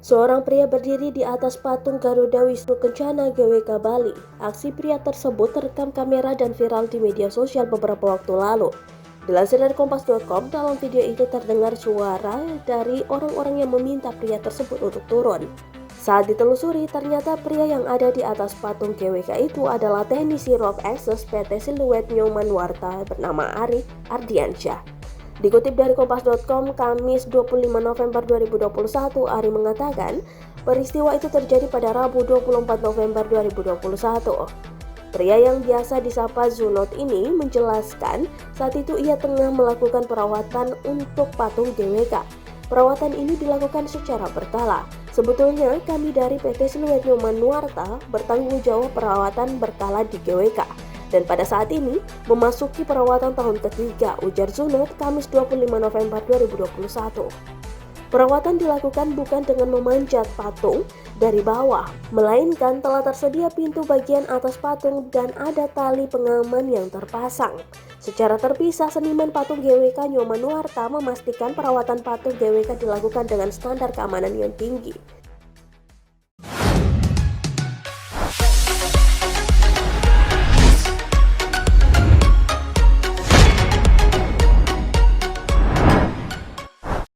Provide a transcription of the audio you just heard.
Seorang pria berdiri di atas patung Garuda Wisnu Kencana GWK Bali. Aksi pria tersebut terekam kamera dan viral di media sosial beberapa waktu lalu. Dilansir dari Kompas.com, dalam video itu terdengar suara dari orang-orang yang meminta pria tersebut untuk turun. Saat ditelusuri, ternyata pria yang ada di atas patung GWK itu adalah teknisi Rock Access PT Siluet Nyoman Warta bernama Ari Ardiansyah. Dikutip dari Kompas.com, Kamis 25 November 2021, Ari mengatakan peristiwa itu terjadi pada Rabu 24 November 2021. Pria yang biasa disapa Zunot ini menjelaskan saat itu ia tengah melakukan perawatan untuk patung GWK. Perawatan ini dilakukan secara berkala. Sebetulnya kami dari PT Siluet Nyoman Warta bertanggung jawab perawatan berkala di GWK. Dan pada saat ini memasuki perawatan tahun ketiga, ujar Zunot Kamis 25 November 2021. Perawatan dilakukan bukan dengan memanjat patung dari bawah, melainkan telah tersedia pintu bagian atas patung dan ada tali pengaman yang terpasang. Secara terpisah, seniman patung GWK Nyoman Warta memastikan perawatan patung GWK dilakukan dengan standar keamanan yang tinggi.